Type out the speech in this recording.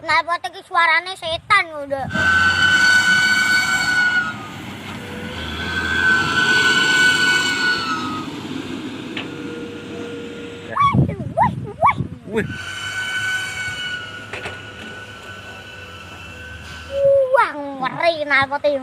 Nalpot iki suarane setan udah. Wih. Wah, ngeri nalpot iki.